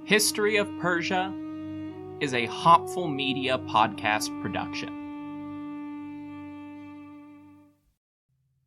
History of Persia is a Hopful Media podcast production.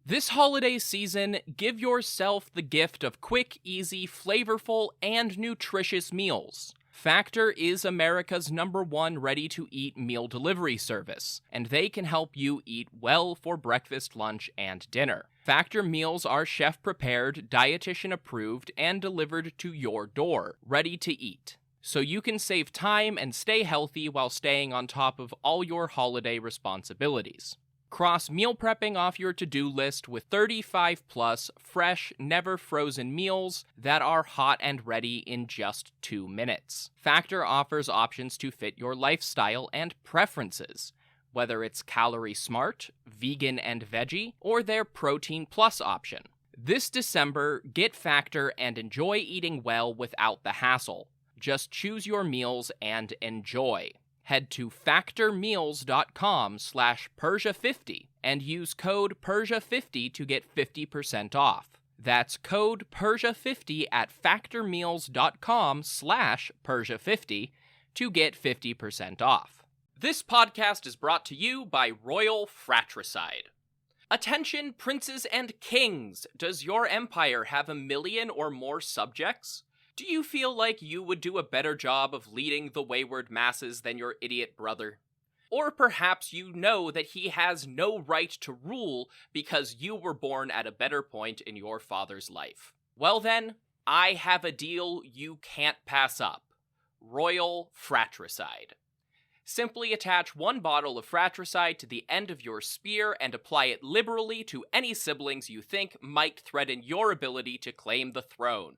This holiday season, give yourself the gift of quick, easy, flavorful, and nutritious meals. Factor is America's #1 ready-to-eat meal delivery service, and they can help you eat well for breakfast, lunch, and dinner. Factor meals are chef-prepared, dietitian-approved, and delivered to your door, ready to eat. So you can save time and stay healthy while staying on top of all your holiday responsibilities. Cross meal prepping off your to-do list with 35-plus fresh, never-frozen meals that are hot and ready in just 2 minutes. Factor offers options to fit your lifestyle and preferences, whether it's calorie smart, vegan and veggie, or their protein plus option. This December, get Factor and enjoy eating well without the hassle. Just choose your meals and enjoy. Head to factormeals.com/Persia50 and use code Persia50 to get 50% off. That's code Persia50 at factormeals.com/Persia50 to get 50% off. This podcast is brought to you by Royal Fratricide. Attention, princes and kings! Does your empire have 1 million or more subjects? Do you feel like you would do a better job of leading the wayward masses than your idiot brother? Or perhaps you know that he has no right to rule because you were born at a better point in your father's life. Well then, I have a deal you can't pass up. Royal Fratricide. Simply attach 1 bottle of fratricide to the end of your spear and apply it liberally to any siblings you think might threaten your ability to claim the throne.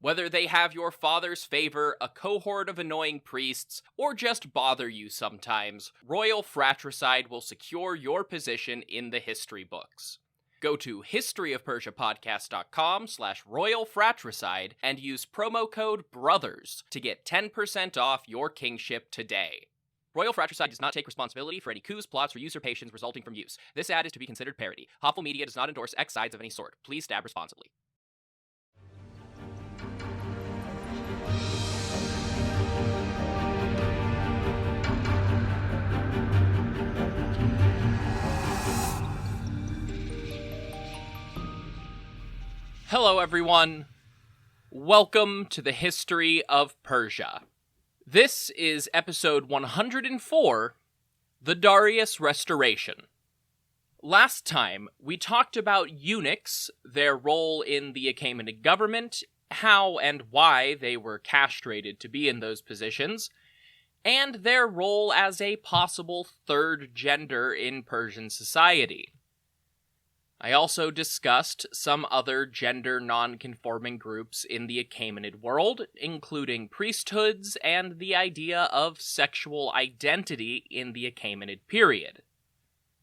Whether they have your father's favor, a cohort of annoying priests, or just bother you sometimes, Royal Fratricide will secure your position in the history books. Go to historyofpersiapodcast.com/Royal Fratricide and use promo code BROTHERS to get 10% off your kingship today. Royal Fratricide does not take responsibility for any coups, plots, or usurpations resulting from use. This ad is to be considered parody. Hopful Media does not endorse X sides of any sort. Please stab responsibly. Hello everyone, welcome to the History of Persia. This is episode 104, the Darius Restoration. Last time, we talked about eunuchs, their role in the Achaemenid government, how and why they were castrated to be in those positions, and their role as a possible third gender in Persian society. I also discussed some other gender non-conforming groups in the Achaemenid world, including priesthoods and the idea of sexual identity in the Achaemenid period.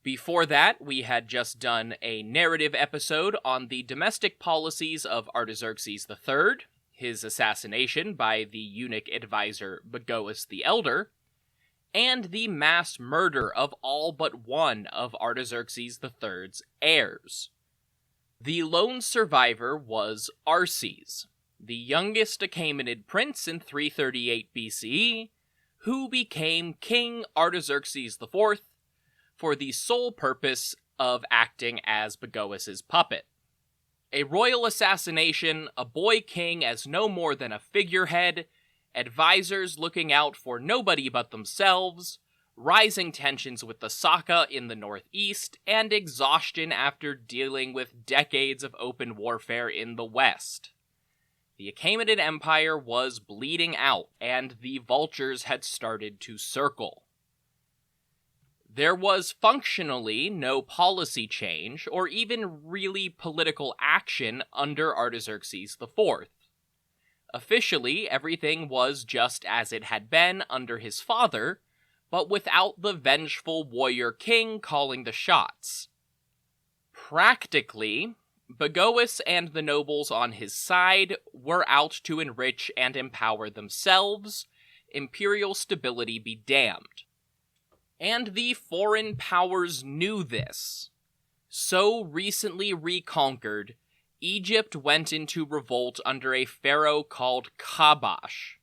Before that, we had just done a narrative episode on the domestic policies of Artaxerxes III, his assassination by the eunuch advisor Bagoas the Elder, and the mass murder of all but one of Artaxerxes III's heirs. The lone survivor was Arses, the youngest Achaemenid prince in 338 BCE, who became King Artaxerxes IV for the sole purpose of acting as Bagoas's puppet. A royal assassination, a boy king as no more than a figurehead, advisors looking out for nobody but themselves, rising tensions with the Saka in the northeast, and exhaustion after dealing with decades of open warfare in the west. The Achaemenid Empire was bleeding out, and the vultures had started to circle. There was functionally no policy change, or even really political action under Artaxerxes IV. Officially, everything was just as it had been under his father, but without the vengeful warrior king calling the shots. Practically, Bagoas and the nobles on his side were out to enrich and empower themselves, imperial stability be damned. And the foreign powers knew this. So recently reconquered, Egypt went into revolt under a pharaoh called Kabash.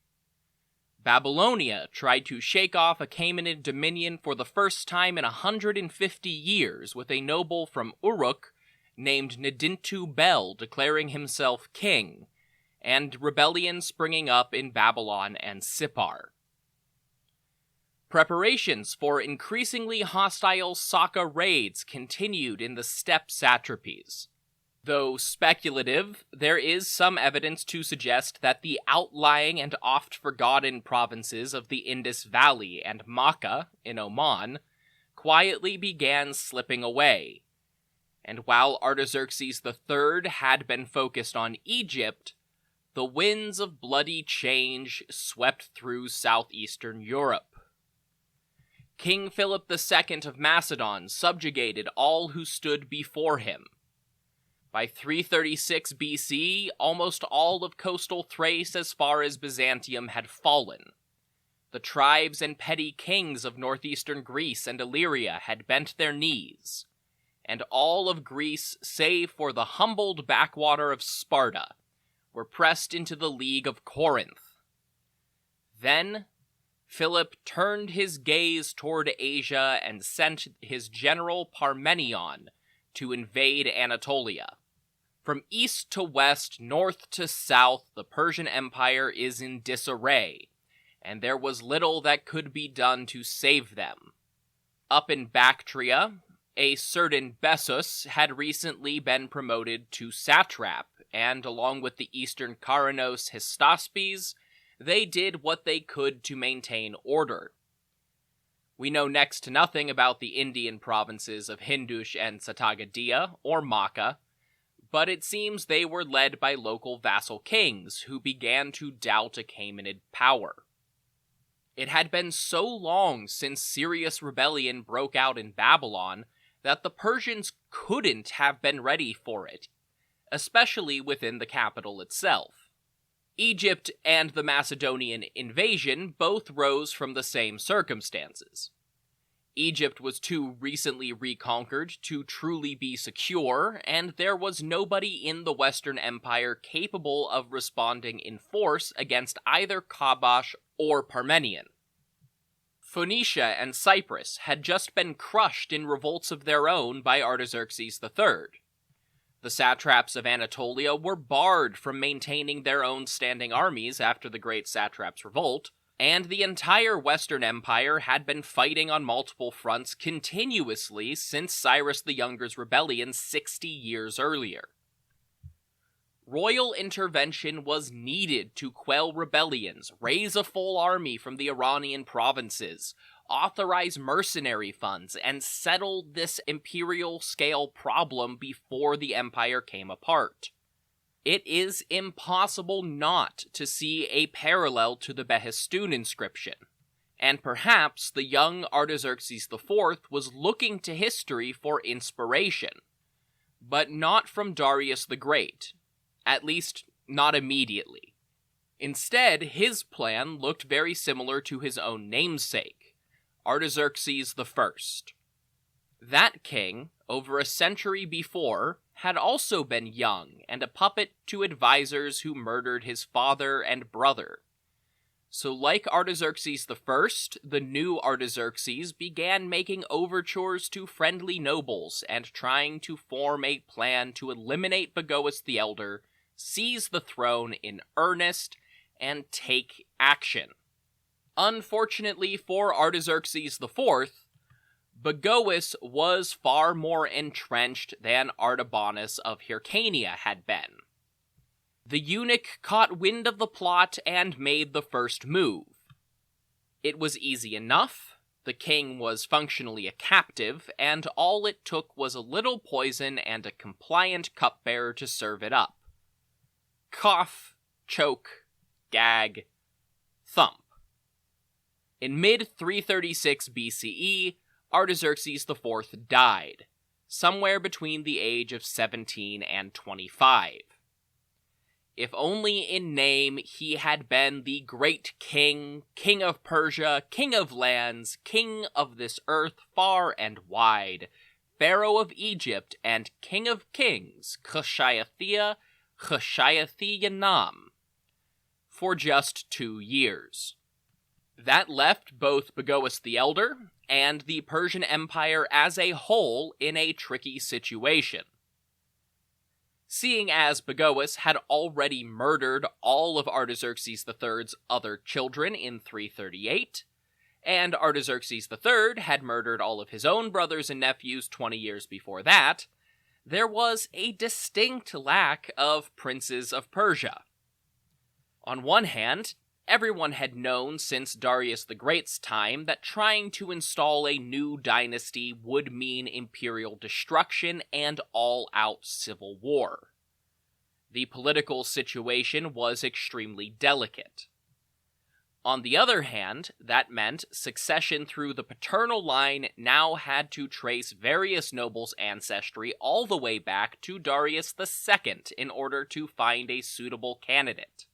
Babylonia tried to shake off Achaemenid dominion for the first time in 150 years with a noble from Uruk named Nadintu Bel declaring himself king, and rebellions springing up in Babylon and Sippar. Preparations for increasingly hostile Saka raids continued in the steppe satrapies. Though speculative, there is some evidence to suggest that the outlying and oft-forgotten provinces of the Indus Valley and Makkah in Oman quietly began slipping away. And while Artaxerxes III had been focused on Egypt, the winds of bloody change swept through southeastern Europe. King Philip II of Macedon subjugated all who stood before him. By 336 BC, almost all of coastal Thrace as far as Byzantium had fallen. The tribes and petty kings of northeastern Greece and Illyria had bent their knees, and all of Greece, save for the humbled backwater of Sparta, were pressed into the League of Corinth. Then, Philip turned his gaze toward Asia and sent his general Parmenion to invade Anatolia. From east to west, north to south, the Persian Empire is in disarray, and there was little that could be done to save them. Up in Bactria, a certain Bessus had recently been promoted to satrap, and along with the eastern Caranos Hystaspes, they did what they could to maintain order. We know next to nothing about the Indian provinces of Hindush and Satagadia, or Makkah, but it seems they were led by local vassal kings who began to doubt Achaemenid power. It had been so long since serious rebellion broke out in Babylon that the Persians couldn't have been ready for it, especially within the capital itself. Egypt and the Macedonian invasion both rose from the same circumstances. Egypt was too recently reconquered to truly be secure, and there was nobody in the Western Empire capable of responding in force against either Kabash or Parmenion. Phoenicia and Cyprus had just been crushed in revolts of their own by Artaxerxes III. The satraps of Anatolia were barred from maintaining their own standing armies after the Great Satraps' Revolt, and the entire Western Empire had been fighting on multiple fronts continuously since Cyrus the Younger's rebellion 60 years earlier. Royal intervention was needed to quell rebellions, raise a full army from the Iranian provinces, authorize mercenary funds, and settle this imperial-scale problem before the empire came apart. It is impossible not to see a parallel to the Behistun inscription, and perhaps the young Artaxerxes IV was looking to history for inspiration, but not from Darius the Great, at least not immediately. Instead, his plan looked very similar to his own namesake, Artaxerxes I. That king, over a century before, had also been young and a puppet to advisors who murdered his father and brother. So like Artaxerxes I, the new Artaxerxes began making overtures to friendly nobles and trying to form a plan to eliminate Bagoas the Elder, seize the throne in earnest, and take action. Unfortunately for Artaxerxes IV, Bagoas was far more entrenched than Artabanus of Hyrcania had been. The eunuch caught wind of the plot and made the first move. It was easy enough. The king was functionally a captive, and all it took was a little poison and a compliant cupbearer to serve it up. Cough, choke, gag, thump. In mid-336 BCE, Artaxerxes IV died, somewhere between the age of 17 and 25. If only in name he had been the great king, king of Persia, king of lands, king of this earth far and wide, pharaoh of Egypt, and king of kings, Khushayathia, Khushayathi-Yanam, for just 2 years. That left both Bagoas the Elder and the Persian Empire as a whole in a tricky situation. Seeing as Bagoas had already murdered all of Artaxerxes III's other children in 338, and Artaxerxes III had murdered all of his own brothers and nephews 20 years before that, there was a distinct lack of princes of Persia. On one hand, everyone had known since Darius the Great's time that trying to install a new dynasty would mean imperial destruction and all-out civil war. The political situation was extremely delicate. On the other hand, that meant succession through the paternal line now had to trace various nobles' ancestry all the way back to Darius II in order to find a suitable candidate.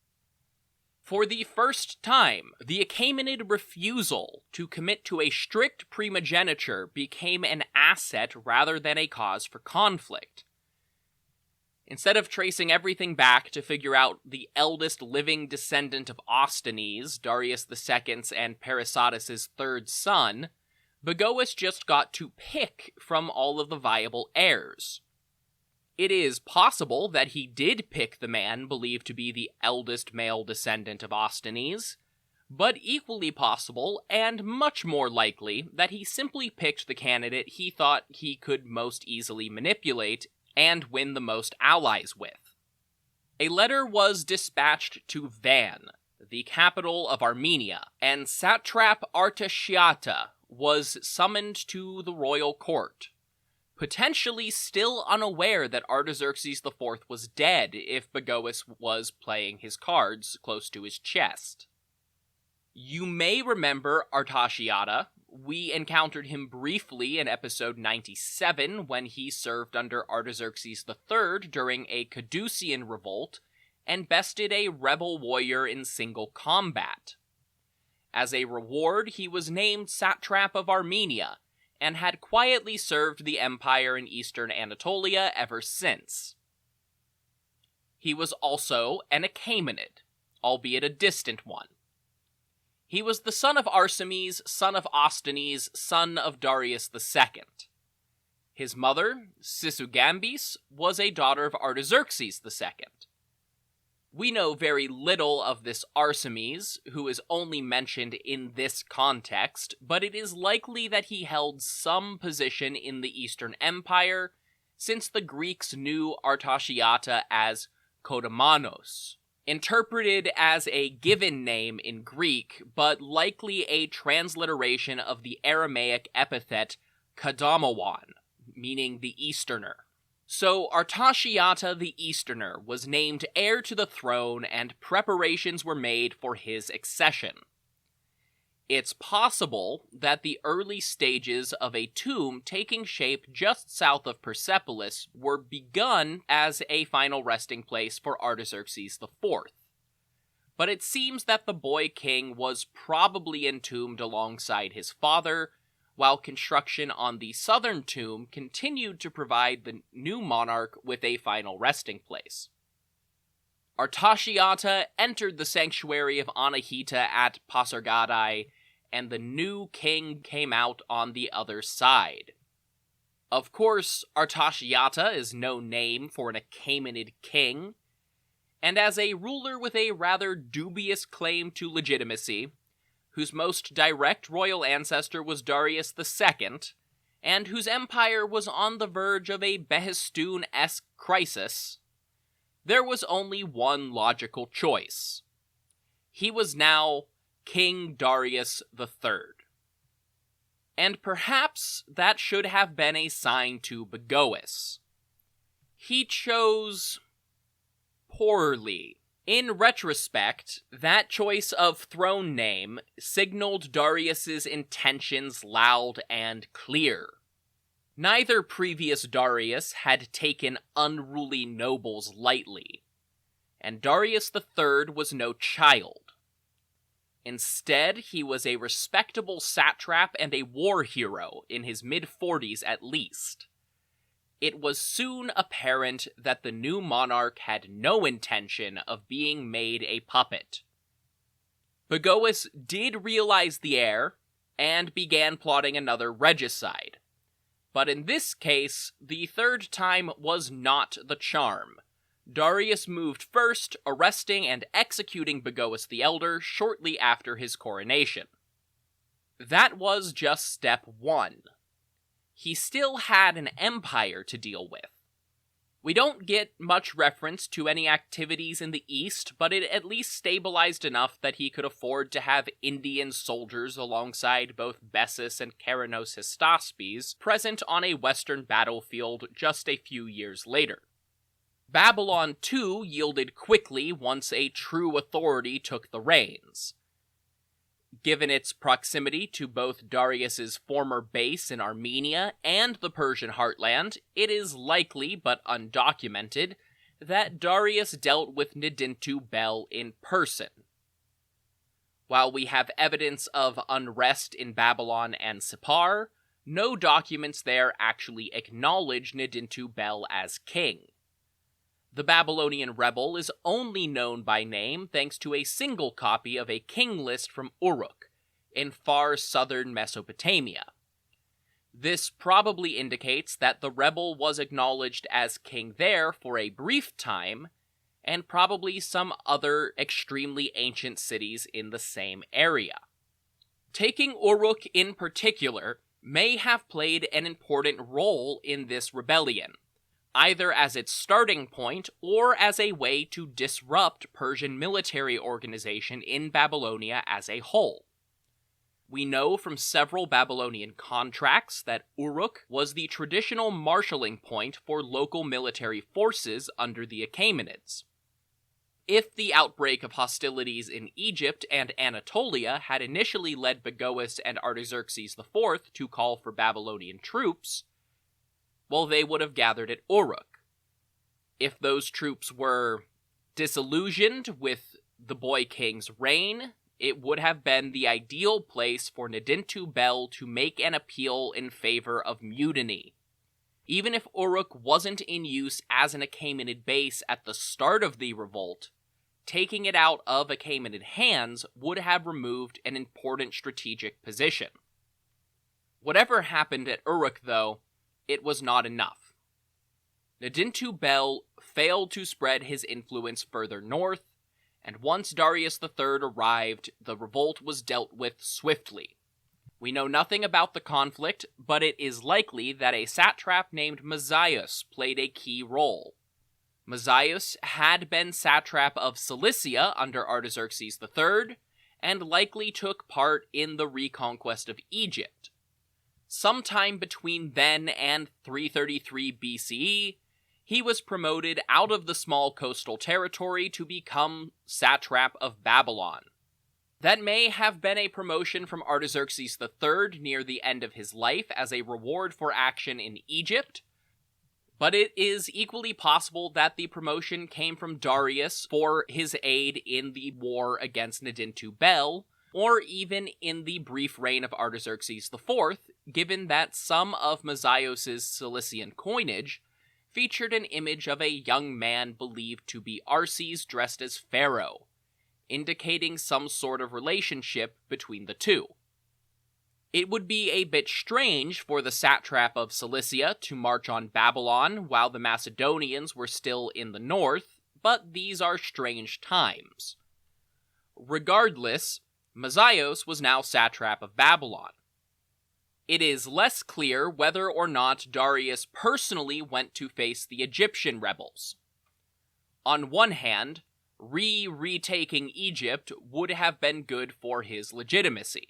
For the first time, the Achaemenid refusal to commit to a strict primogeniture became an asset rather than a cause for conflict. Instead of tracing everything back to figure out the eldest living descendant of Ostones, Darius II's and Parysatis' third son, Bagoas just got to pick from all of the viable heirs. It is possible that he did pick the man believed to be the eldest male descendant of Ostones, but equally possible, and much more likely, that he simply picked the candidate he thought he could most easily manipulate and win the most allies with. A letter was dispatched to Van, the capital of Armenia, and satrap Artaxerxes was summoned to the royal court, potentially still unaware that Artaxerxes IV was dead if Bagoas was playing his cards close to his chest. You may remember Artaxerxes. We encountered him briefly in episode 97 when he served under Artaxerxes III during a Caducean revolt and bested a rebel warrior in single combat. As a reward, he was named satrap of Armenia and had quietly served the empire in eastern Anatolia ever since. He was also an Achaemenid, albeit a distant one. He was the son of Arsames, son of Ostones, son of Darius II. His mother, Sisugambis, was a daughter of Artaxerxes II. We know very little of this Arsames, who is only mentioned in this context, but it is likely that he held some position in the Eastern Empire, since the Greeks knew Artaxerxes as Kodamonos, interpreted as a given name in Greek, but likely a transliteration of the Aramaic epithet Kadamowan, meaning the Easterner. So Artaxerxes the Easterner was named heir to the throne and preparations were made for his accession. It's possible that the early stages of a tomb taking shape just south of Persepolis were begun as a final resting place for Artaxerxes IV. But it seems that the boy king was probably entombed alongside his father, while construction on the southern tomb continued to provide the new monarch with a final resting place. Artaxerxes entered the sanctuary of Anahita at Pasargadae, and the new king came out on the other side. Of course, Artaxerxes is no name for an Achaemenid king, and as a ruler with a rather dubious claim to legitimacy, whose most direct royal ancestor was Darius II, and whose empire was on the verge of a Behistun-esque crisis, there was only one logical choice. He was now King Darius III. And perhaps that should have been a sign to Bagoas. He chose poorly. In retrospect, that choice of throne name signaled Darius's intentions loud and clear. Neither previous Darius had taken unruly nobles lightly, and Darius III was no child. Instead, he was a respectable satrap and a war hero in his mid-40s at least. It was soon apparent that the new monarch had no intention of being made a puppet. Bagoas did realize the heir and began plotting another regicide. But in this case, the third time was not the charm. Darius moved first, arresting and executing Bagoas the Elder shortly after his coronation. That was just step one. He still had an empire to deal with. We don't get much reference to any activities in the east, but it at least stabilized enough that he could afford to have Indian soldiers alongside both Bessus and Keranos Hystaspes present on a western battlefield just a few years later. Babylon too yielded quickly once a true authority took the reins. Given its proximity to both Darius's former base in Armenia and the Persian heartland, it is likely, but undocumented, that Darius dealt with Nidintu Bel in person. While we have evidence of unrest in Babylon and Sippar, no documents there actually acknowledge Nidintu Bel as king. The Babylonian rebel is only known by name thanks to a single copy of a king list from Uruk, in far southern Mesopotamia. This probably indicates that the rebel was acknowledged as king there for a brief time, and probably some other extremely ancient cities in the same area. Taking Uruk in particular may have played an important role in this rebellion, either as its starting point or as a way to disrupt Persian military organization in Babylonia as a whole. We know from several Babylonian contracts that Uruk was the traditional marshalling point for local military forces under the Achaemenids. If the outbreak of hostilities in Egypt and Anatolia had initially led Bagoas and Artaxerxes IV to call for Babylonian troops, well, they would have gathered at Uruk. If those troops were disillusioned with the boy king's reign, it would have been the ideal place for Nidintu Bel to make an appeal in favor of mutiny. Even if Uruk wasn't in use as an Achaemenid base at the start of the revolt, taking it out of Achaemenid hands would have removed an important strategic position. Whatever happened at Uruk, though, it was not enough. Nidintu Bel failed to spread his influence further north, and once Darius III arrived, the revolt was dealt with swiftly. We know nothing about the conflict, but it is likely that a satrap named Mazius played a key role. Mazius had been satrap of Cilicia under Artaxerxes III, and likely took part in the reconquest of Egypt. Sometime between then and 333 BCE, he was promoted out of the small coastal territory to become satrap of Babylon. That may have been a promotion from Artaxerxes III near the end of his life as a reward for action in Egypt, but it is equally possible that the promotion came from Darius for his aid in the war against Nidintu Bel, or even in the brief reign of Artaxerxes IV, given that some of Mazios' Cilician coinage featured an image of a young man believed to be Arses dressed as pharaoh, indicating some sort of relationship between the two. It would be a bit strange for the satrap of Cilicia to march on Babylon while the Macedonians were still in the north, but these are strange times. Regardless, Mazios was now satrap of Babylon. It is less clear whether or not Darius personally went to face the Egyptian rebels. On one hand, retaking Egypt would have been good for his legitimacy.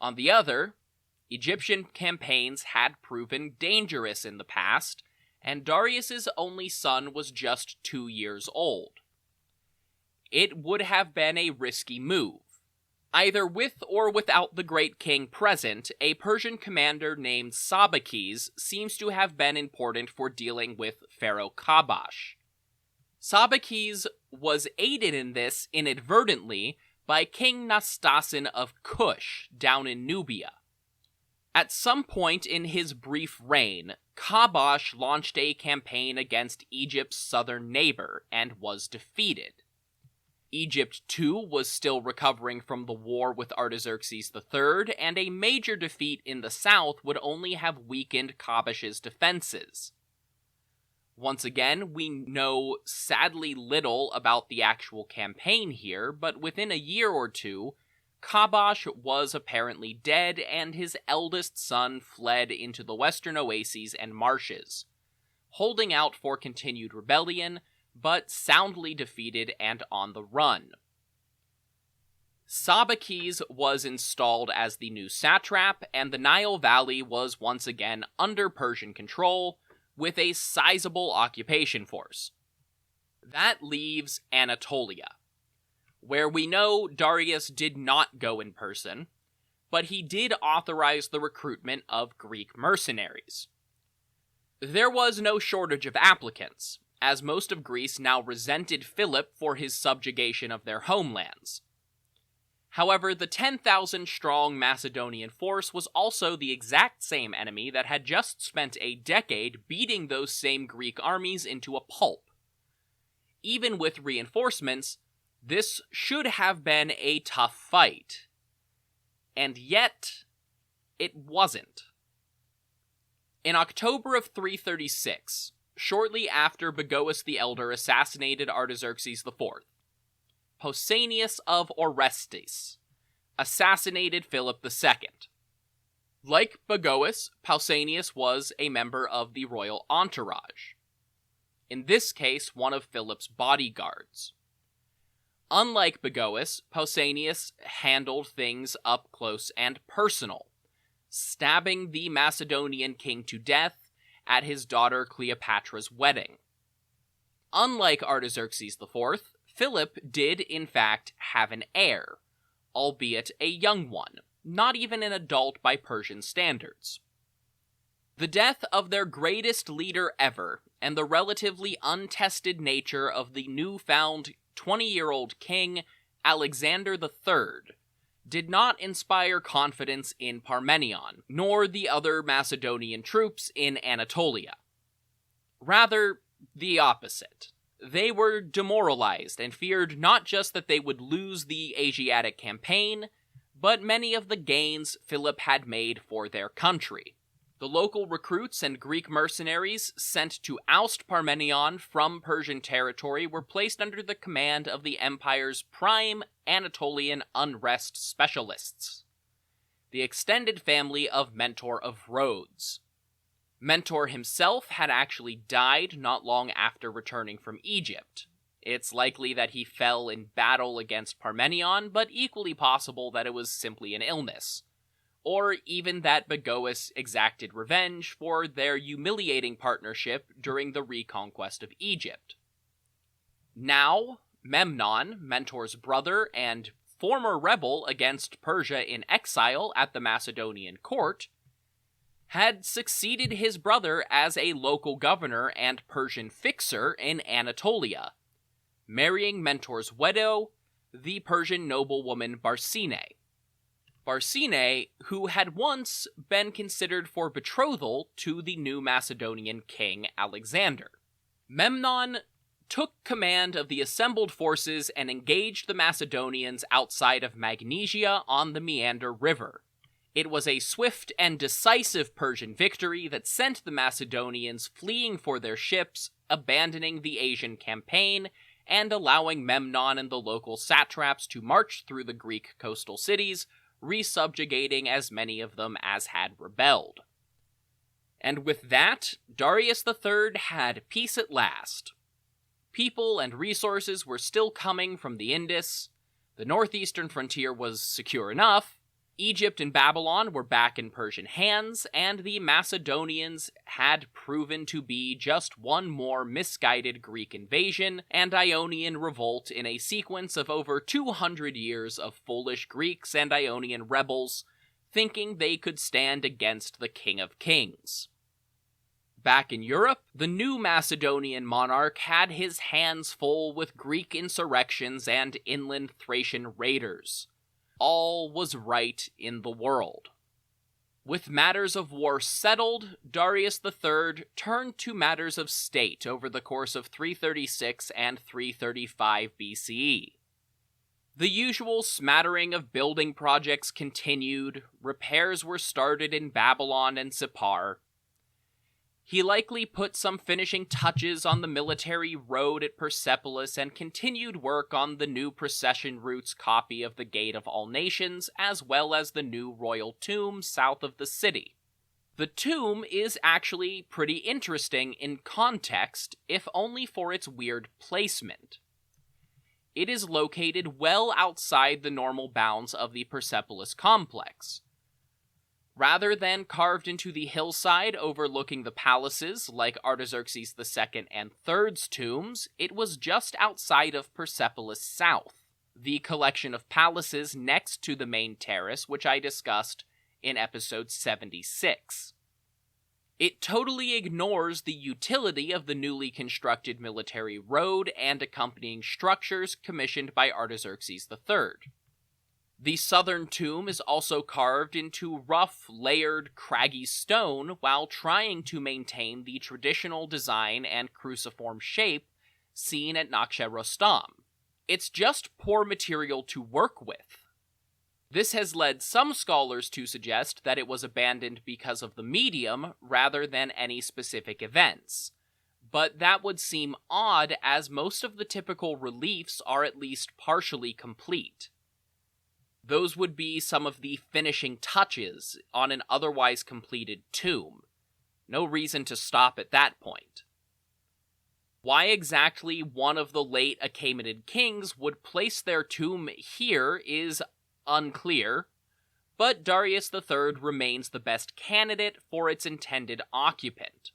On the other, Egyptian campaigns had proven dangerous in the past, and Darius's only son was just 2 years old. It would have been a risky move. Either with or without the great king present, a Persian commander named Sabakes seems to have been important for dealing with Pharaoh Kabash. Sabakes was aided in this inadvertently by King Nastasin of Kush down in Nubia. At some point in his brief reign, Kabash launched a campaign against Egypt's southern neighbor and was defeated. Egypt, too, was still recovering from the war with Artaxerxes III, and a major defeat in the south would only have weakened Kabash's defenses. Once again, we know sadly little about the actual campaign here, but within a year or two, Kabash was apparently dead, and his eldest son fled into the western oases and marshes, holding out for continued rebellion, but soundly defeated and on the run. Sabakes was installed as the new satrap, and the Nile Valley was once again under Persian control, with a sizable occupation force. That leaves Anatolia, where we know Darius did not go in person, but he did authorize the recruitment of Greek mercenaries. There was no shortage of applicants, as most of Greece now resented Philip for his subjugation of their homelands. However, the 10,000-strong Macedonian force was also the exact same enemy that had just spent a decade beating those same Greek armies into a pulp. Even with reinforcements, this should have been a tough fight. And yet, it wasn't. In October of 336, shortly after Bagoas the Elder assassinated Artaxerxes IV, Pausanias of Orestes assassinated Philip II. Like Bagoas, Pausanias was a member of the royal entourage. In this case, one of Philip's bodyguards. Unlike Bagoas, Pausanias handled things up close and personal, stabbing the Macedonian king to death at his daughter Cleopatra's wedding. Unlike Artaxerxes IV, Philip did in fact have an heir, albeit a young one, not even an adult by Persian standards. The death of their greatest leader ever, and the relatively untested nature of the newfound 20-year-old king, Alexander III, did not inspire confidence in Parmenion, nor the other Macedonian troops in Anatolia. Rather, the opposite. They were demoralized and feared not just that they would lose the Asiatic campaign, but many of the gains Philip had made for their country. The local recruits and Greek mercenaries sent to oust Parmenion from Persian territory were placed under the command of the empire's prime Anatolian unrest specialists, the extended family of Mentor of Rhodes. Mentor himself had actually died not long after returning from Egypt. It's likely that he fell in battle against Parmenion, but equally possible that it was simply an illness, or even that Bagoas exacted revenge for their humiliating partnership during the reconquest of Egypt. Now, Memnon, Mentor's brother and former rebel against Persia in exile at the Macedonian court, had succeeded his brother as a local governor and Persian fixer in Anatolia, marrying Mentor's widow, the Persian noblewoman Barsine. Barsine, who had once been considered for betrothal to the new Macedonian king Alexander. Memnon took command of the assembled forces and engaged the Macedonians outside of Magnesia on the Meander River. It was a swift and decisive Persian victory that sent the Macedonians fleeing for their ships, abandoning the Asian campaign, and allowing Memnon and the local satraps to march through the Greek coastal cities, resubjugating as many of them as had rebelled. And with that, Darius III had peace at last. People and resources were still coming from the Indus, the northeastern frontier was secure enough, Egypt and Babylon were back in Persian hands, and the Macedonians had proven to be just one more misguided Greek invasion and Ionian revolt in a sequence of over 200 years of foolish Greeks and Ionian rebels thinking they could stand against the King of Kings. Back in Europe, the new Macedonian monarch had his hands full with Greek insurrections and inland Thracian raiders. All was right in the world. With matters of war settled, Darius III turned to matters of state over the course of 336 and 335 BCE. The usual smattering of building projects continued, repairs were started in Babylon and Sippar. He likely put some finishing touches on the military road at Persepolis and continued work on the new procession route's copy of the Gate of All Nations, as well as the new royal tomb south of the city. The tomb is actually pretty interesting in context, if only for its weird placement. It is located well outside the normal bounds of the Persepolis complex. Rather than carved into the hillside overlooking the palaces like Artaxerxes II and III's tombs, it was just outside of Persepolis South, the collection of palaces next to the main terrace which I discussed in episode 76. It totally ignores the utility of the newly constructed military road and accompanying structures commissioned by Artaxerxes III. The southern tomb is also carved into rough, layered, craggy stone while trying to maintain the traditional design and cruciform shape seen at Naqsh Rostam. It's just poor material to work with. This has led some scholars to suggest that it was abandoned because of the medium rather than any specific events. But that would seem odd as most of the typical reliefs are at least partially complete. Those would be some of the finishing touches on an otherwise completed tomb. No reason to stop at that point. Why exactly one of the late Achaemenid kings would place their tomb here is unclear, but Darius III remains the best candidate for its intended occupant.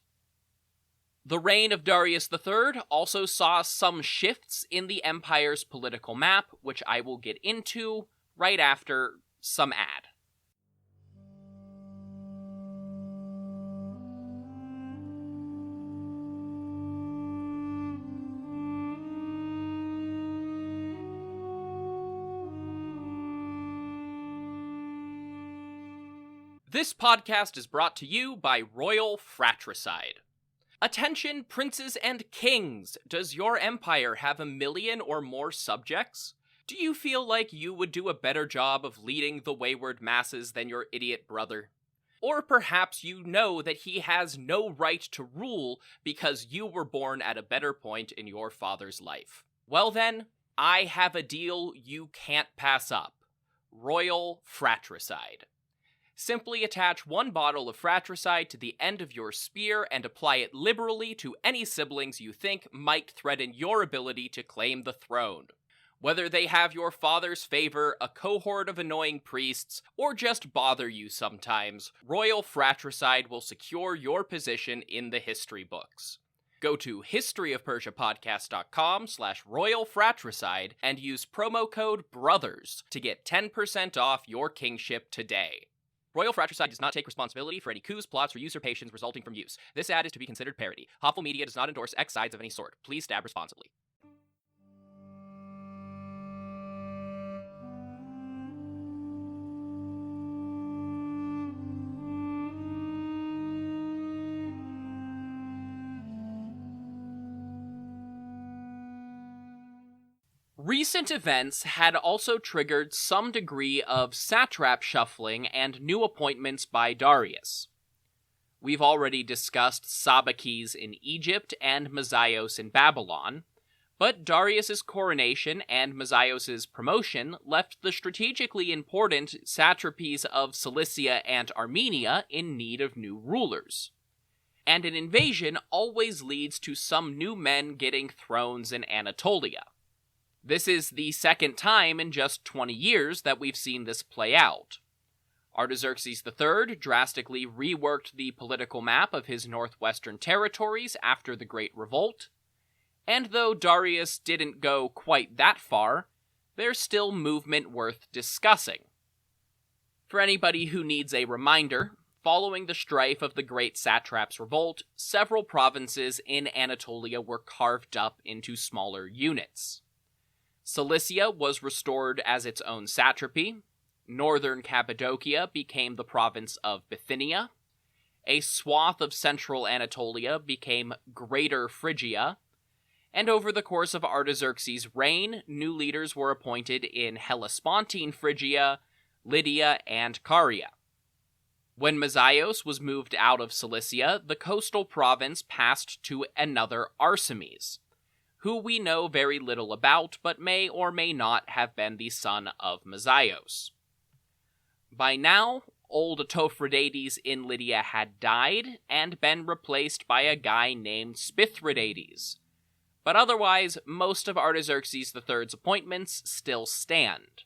The reign of Darius III also saw some shifts in the empire's political map, which I will get into right after some ad. This podcast is brought to you by Royal Fratricide. Attention, princes and kings! Does your empire have 1 million or more subjects? Do you feel like you would do a better job of leading the wayward masses than your idiot brother? Or perhaps you know that he has no right to rule because you were born at a better point in your father's life. Well then, I have a deal you can't pass up. Royal Fratricide. Simply attach 1 bottle of fratricide to the end of your spear and apply it liberally to any siblings you think might threaten your ability to claim the throne. Whether they have your father's favor, a cohort of annoying priests, or just bother you sometimes, Royal Fratricide will secure your position in the history books. Go to historyofpersiapodcast.com/Royal Fratricide and use promo code BROTHERS to get 10% off your kingship today. Royal Fratricide does not take responsibility for any coups, plots, or usurpations resulting from use. This ad is to be considered parody. Hopful Media does not endorse X sides of any sort. Please stab responsibly. Recent events had also triggered some degree of satrap shuffling and new appointments by Darius. We've already discussed Sabakes in Egypt and Mazaios in Babylon, but Darius's coronation and Mazaios' promotion left the strategically important satrapies of Cilicia and Armenia in need of new rulers. And an invasion always leads to some new men getting thrones in Anatolia. This is the second time in just 20 years that we've seen this play out. Artaxerxes III drastically reworked the political map of his northwestern territories after the Great Revolt, and though Darius didn't go quite that far, there's still movement worth discussing. For anybody who needs a reminder, following the strife of the Great Satraps' Revolt, several provinces in Anatolia were carved up into smaller units. Cilicia was restored as its own satrapy, northern Cappadocia became the province of Bithynia, a swath of central Anatolia became Greater Phrygia, and over the course of Artaxerxes' reign, new leaders were appointed in Hellespontine Phrygia, Lydia, and Caria. When Mazios was moved out of Cilicia, the coastal province passed to another Arsames, who we know very little about but may or may not have been the son of Mazios. By now, old Autophrodates in Lydia had died and been replaced by a guy named Spithridates, but otherwise most of Artaxerxes III's appointments still stand.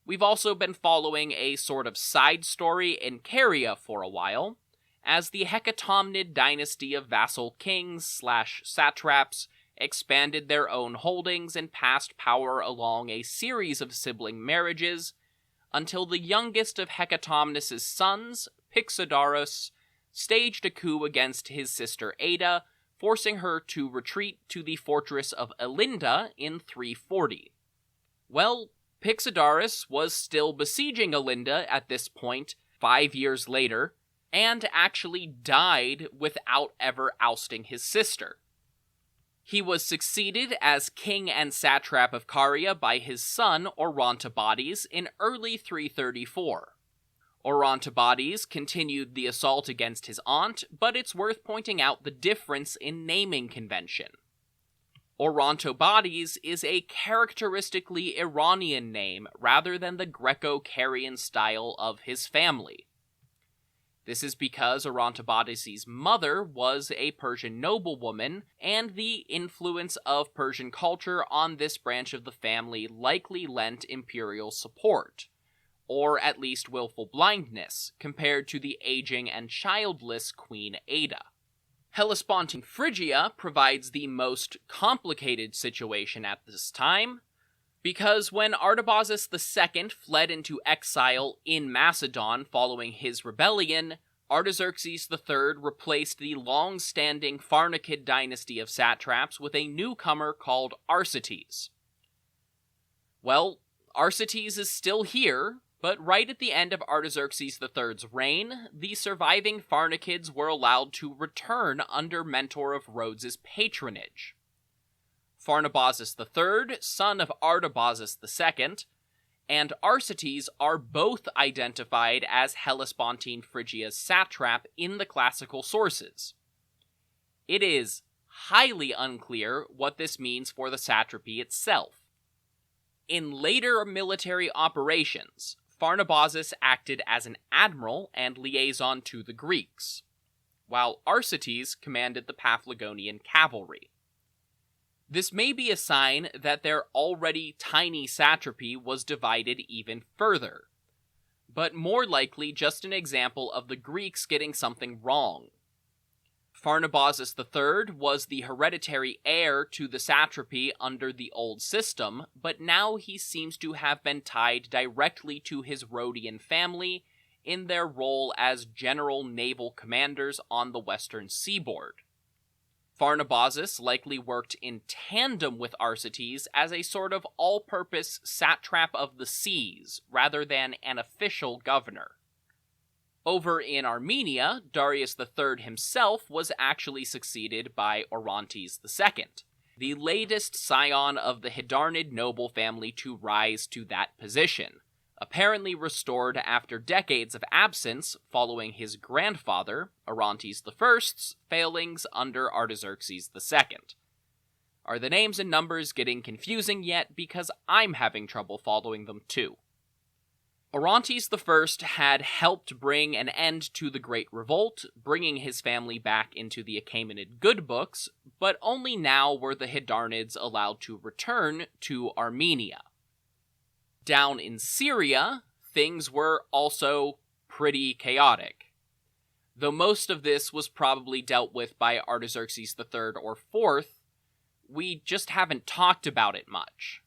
We've also been following a sort of side story in Caria for a while, as the Hecatomnid dynasty of vassal kings/satraps expanded their own holdings and passed power along a series of sibling marriages, until the youngest of Hecatomnus' sons, Pixodarus, staged a coup against his sister Ada, forcing her to retreat to the fortress of Elinda in 340. Well, Pixodarus was still besieging Elinda at this point 5 years later, and actually died without ever ousting his sister. He was succeeded as king and satrap of Caria by his son Orontobates in early 334. Orontobates continued the assault against his aunt, but it's worth pointing out the difference in naming convention. Orontobates is a characteristically Iranian name rather than the Greco-Carian style of his family. This is because Orontobates' mother was a Persian noblewoman, and the influence of Persian culture on this branch of the family likely lent imperial support, or at least willful blindness, compared to the aging and childless Queen Ada. Hellespontine Phrygia provides the most complicated situation at this time, because when Artaxerxes II fled into exile in Macedon following his rebellion, Artaxerxes III replaced the long-standing Pharnakid dynasty of satraps with a newcomer called Arsaces. Well, Arsaces is still here, but right at the end of Artaxerxes III's reign, the surviving Pharnakids were allowed to return under Mentor of Rhodes's patronage. Pharnabazus III, son of Artabazus II, and Arsaces are both identified as Hellespontine Phrygia's satrap in the classical sources. It is highly unclear what this means for the satrapy itself. In later military operations, Pharnabazus acted as an admiral and liaison to the Greeks, while Arsaces commanded the Paphlagonian cavalry. This may be a sign that their already tiny satrapy was divided even further, but more likely just an example of the Greeks getting something wrong. Pharnabazus III was the hereditary heir to the satrapy under the old system, but now he seems to have been tied directly to his Rhodian family in their role as general naval commanders on the western seaboard. Pharnabazus likely worked in tandem with Arsaces as a sort of all-purpose satrap of the seas, rather than an official governor. Over in Armenia, Darius III himself was actually succeeded by Orontes II, the latest scion of the Hydarnid noble family to rise to that position, apparently restored after decades of absence following his grandfather, Orontes I's, failings under Artaxerxes II. Are the names and numbers getting confusing yet? Because I'm having trouble following them too. Orontes I had helped bring an end to the Great Revolt, bringing his family back into the Achaemenid good books, but only now were the Hydarnids allowed to return to Armenia. Down in Syria, things were also pretty chaotic. Though most of this was probably dealt with by Artaxerxes III or IV, we just haven't talked about it much.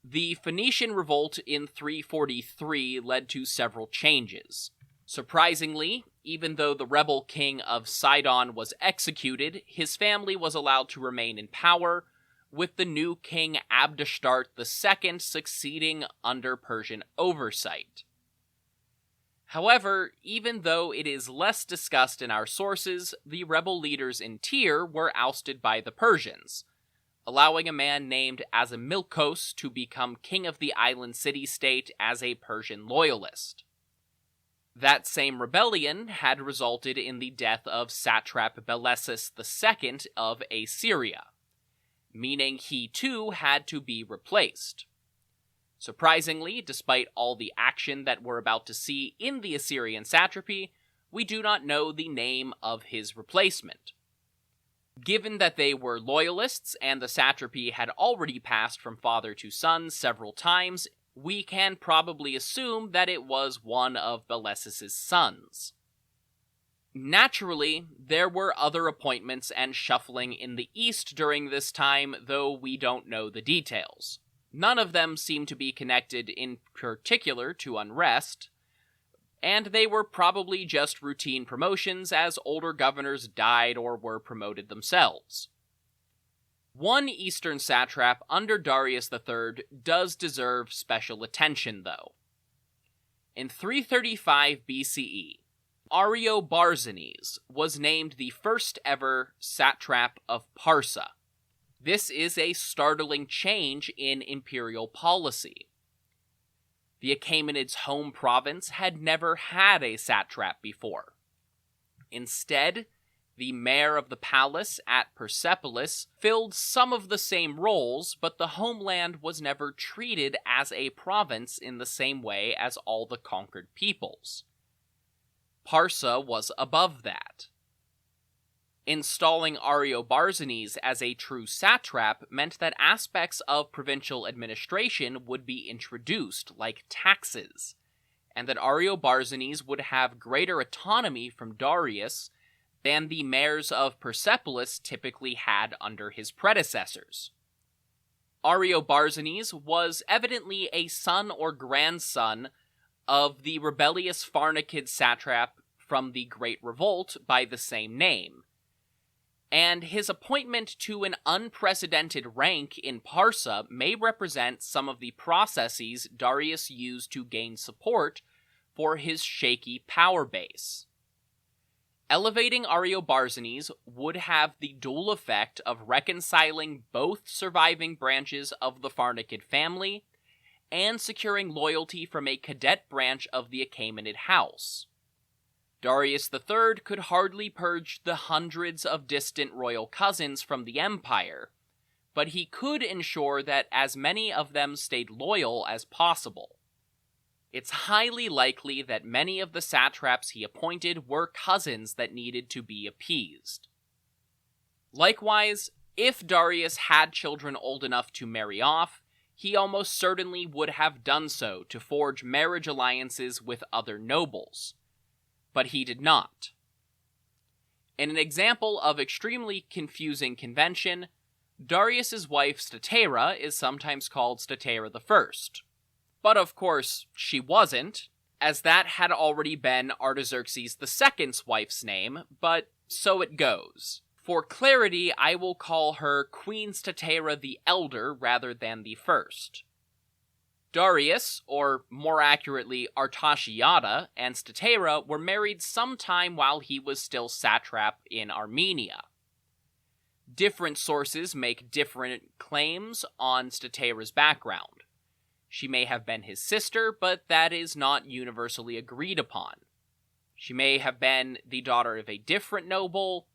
The Phoenician revolt in 343 led to several changes. Surprisingly, even though the rebel king of Sidon was executed, his family was allowed to remain in power, with the new king Abdastart II succeeding under Persian oversight. However, even though it is less discussed in our sources, the rebel leaders in Tyre were ousted by the Persians, allowing a man named Asamilkos to become king of the island city-state as a Persian loyalist. That same rebellion had resulted in the death of satrap Bagoas II of Assyria, meaning he too had to be replaced. Surprisingly, despite all the action that we're about to see in the Assyrian satrapy, we do not know the name of his replacement. Given that they were loyalists and the satrapy had already passed from father to son several times, we can probably assume that it was one of Bagoas' sons. Naturally, there were other appointments and shuffling in the east during this time, though we don't know the details. None of them seem to be connected in particular to unrest, and they were probably just routine promotions as older governors died or were promoted themselves. One eastern satrap under Darius III does deserve special attention, though. In 335 BCE, Artaxerxes was named the first ever satrap of Parsa. This is a startling change in imperial policy. The Achaemenids' home province had never had a satrap before. Instead, the mayor of the palace at Persepolis filled some of the same roles, but the homeland was never treated as a province in the same way as all the conquered peoples. Parsa was above that. Installing Artaxerxes as a true satrap meant that aspects of provincial administration would be introduced, like taxes, and that Artaxerxes would have greater autonomy from Darius than the mayors of Persepolis typically had under his predecessors. Artaxerxes was evidently a son or grandson of the rebellious Pharnakid satrap from the Great Revolt by the same name, and his appointment to an unprecedented rank in Parsa may represent some of the processes Darius used to gain support for his shaky power base. Elevating Artaxerxes would have the dual effect of reconciling both surviving branches of the Pharnakid family and securing loyalty from a cadet branch of the Achaemenid house. Darius III could hardly purge the hundreds of distant royal cousins from the empire, but he could ensure that as many of them stayed loyal as possible. It's highly likely that many of the satraps he appointed were cousins that needed to be appeased. Likewise, if Darius had children old enough to marry off, he almost certainly would have done so to forge marriage alliances with other nobles. But he did not. In an example of extremely confusing convention, Darius's wife Statera is sometimes called Statera I. But of course, she wasn't, as that had already been Artaxerxes II's wife's name, but so it goes. For clarity, I will call her Queen Statera the Elder rather than the first. Darius, or more accurately Artaxerxes, and Statera were married sometime while he was still satrap in Armenia. Different sources make different claims on Statera's background. She may have been his sister, but that is not universally agreed upon. She may have been the daughter of a different noble,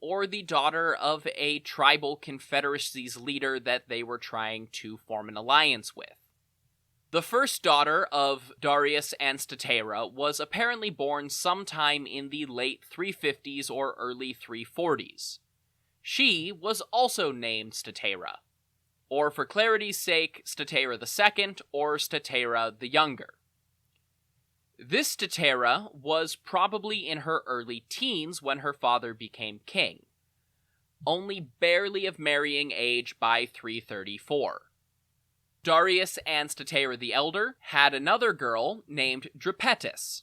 or the daughter of a tribal confederacy's leader that they were trying to form an alliance with. The first daughter of Darius and Statera was apparently born sometime in the late 350s or early 340s. She was also named Statera, or for clarity's sake, Statera II or Statera the Younger. This Statera was probably in her early teens when her father became king, only barely of marrying age by 334. Darius and Statera the Elder had another girl named Drapetis,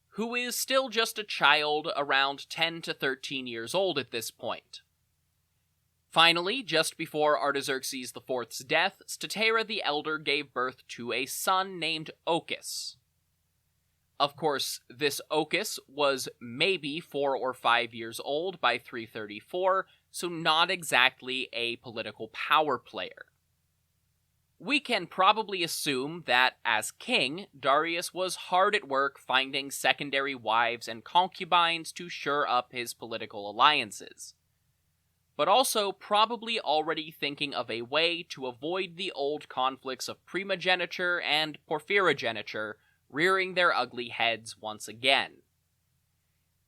who is still just a child around 10 to 13 years old at this point. Finally, just before Artaxerxes IV's death, Statera the Elder gave birth to a son named Ochus. Of course, this Ochus was maybe 4 or 5 years old by 334, so not exactly a political power player. We can probably assume that, as king, Darius was hard at work finding secondary wives and concubines to shore up his political alliances, but also probably already thinking of a way to avoid the old conflicts of primogeniture and porphyrogeniture rearing their ugly heads once again.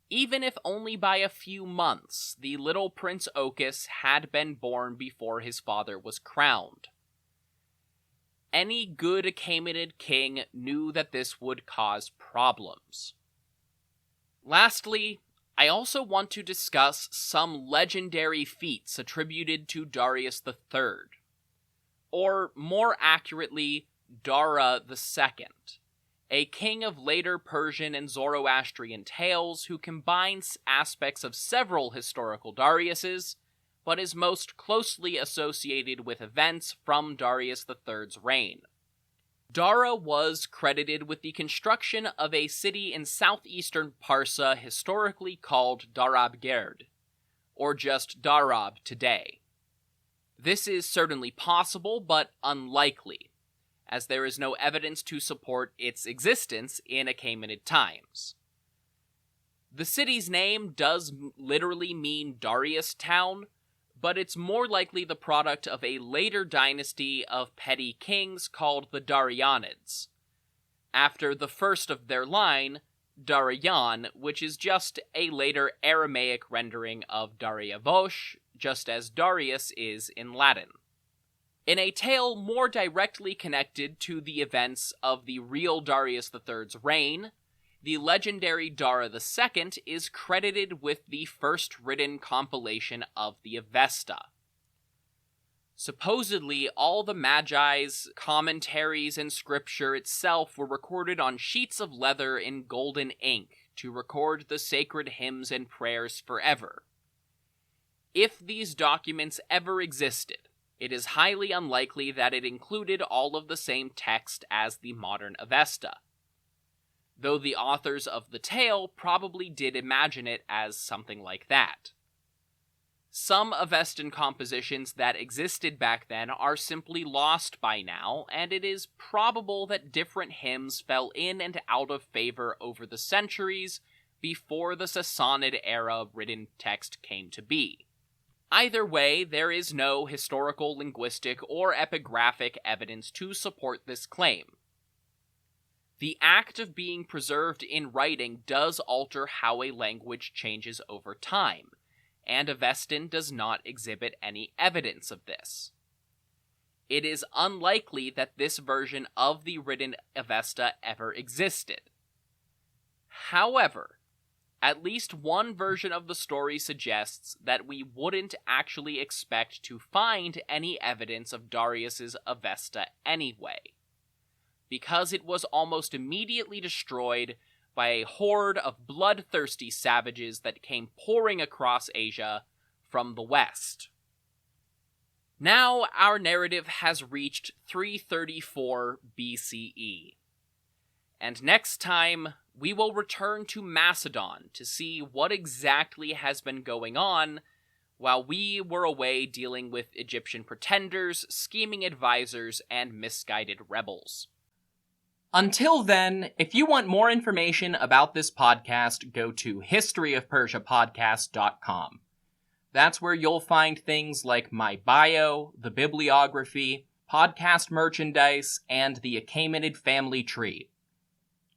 Even if only by a few months, the little Prince Ochus had been born before his father was crowned. Any good Achaemenid king knew that this would cause problems. Lastly, I also want to discuss some legendary feats attributed to Darius III, or more accurately, Dara II, a king of later Persian and Zoroastrian tales who combines aspects of several historical Dariuses, but is most closely associated with events from Darius III's reign. Dara was credited with the construction of a city in southeastern Parsa historically called Darabgerd, or just Darab today. This is certainly possible, but unlikely, as there is no evidence to support its existence in Achaemenid times. The city's name does literally mean Darius Town, but it's more likely the product of a later dynasty of petty kings called the Darianids, after the first of their line, Darian, which is just a later Aramaic rendering of Dariavosh, just as Darius is in Latin. In a tale more directly connected to the events of the real Darius III's reign, the legendary Dara II is credited with the first written compilation of the Avesta. Supposedly, all the Magi's commentaries and scripture itself were recorded on sheets of leather in golden ink to record the sacred hymns and prayers forever. If these documents ever existed, it is highly unlikely that it included all of the same text as the modern Avesta, though the authors of the tale probably did imagine it as something like that. Some Avestan compositions that existed back then are simply lost by now, and it is probable that different hymns fell in and out of favor over the centuries before the Sassanid era written text came to be. Either way, there is no historical, linguistic, or epigraphic evidence to support this claim. The act of being preserved in writing does alter how a language changes over time, and Avestan does not exhibit any evidence of this. It is unlikely that this version of the written Avesta ever existed. However, at least one version of the story suggests that we wouldn't actually expect to find any evidence of Darius's Avesta anyway, because it was almost immediately destroyed by a horde of bloodthirsty savages that came pouring across Asia from the west. Now our narrative has reached 334 BCE, and next time we will return to Macedon to see what exactly has been going on while we were away dealing with Egyptian pretenders, scheming advisors, and misguided rebels. Until then, if you want more information about this podcast, go to historyofpersiapodcast.com. That's where you'll find things like my bio, the bibliography, podcast merchandise, and the Achaemenid family tree.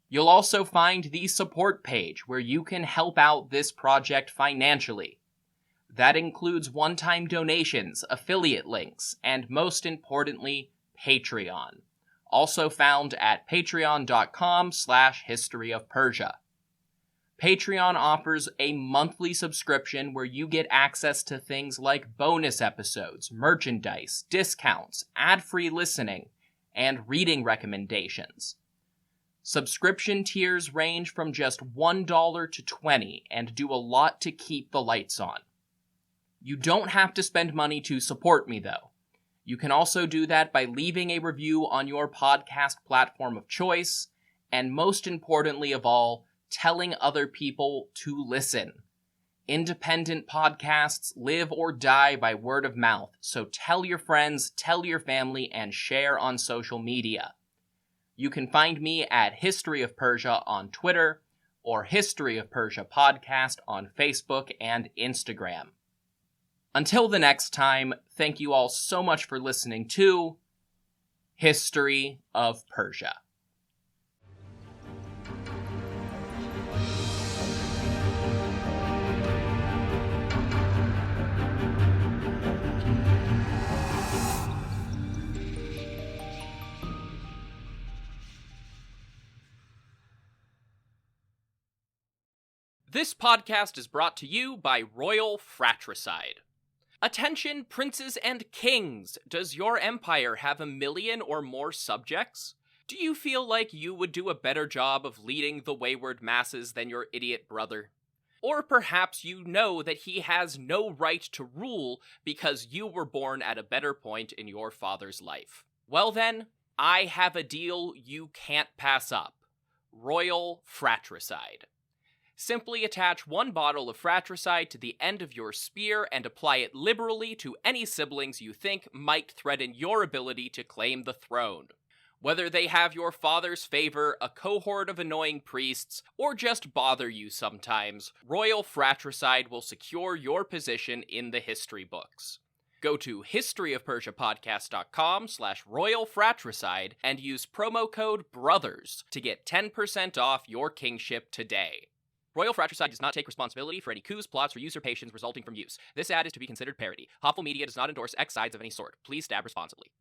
You'll also find the support page where you can help out this project financially. That includes one-time donations, affiliate links, and most importantly, Patreon. Also found at patreon.com/historyofpersia. Patreon offers a monthly subscription where you get access to things like bonus episodes, merchandise, discounts, ad-free listening, and reading recommendations. Subscription tiers range from just $1 to $20 and do a lot to keep the lights on. You don't have to spend money to support me, though. You can also do that by leaving a review on your podcast platform of choice, and most importantly of all, telling other people to listen. Independent podcasts live or die by word of mouth, so tell your friends, tell your family, and share on social media. You can find me at History of Persia on Twitter or History of Persia Podcast on Facebook and Instagram. Until the next time, thank you all so much for listening to History of Persia. This podcast is brought to you by Royal Fratricide. Attention, princes and kings! Does your empire have 1 million or more subjects? Do you feel like you would do a better job of leading the wayward masses than your idiot brother? Or perhaps you know that he has no right to rule because you were born at a better point in your father's life. Well then, I have a deal you can't pass up. Royal Fratricide. Simply attach 1 bottle of fratricide to the end of your spear and apply it liberally to any siblings you think might threaten your ability to claim the throne. Whether they have your father's favor, a cohort of annoying priests, or just bother you sometimes, Royal Fratricide will secure your position in the history books. Go to historyofpersiapodcast.com/Royal Fratricide and use promo code BROTHERS to get 10% off your kingship today. Royal Fratricide does not take responsibility for any coups, plots, or usurpations resulting from use. This ad is to be considered parody. Hopful Media does not endorse X sides of any sort. Please stab responsibly.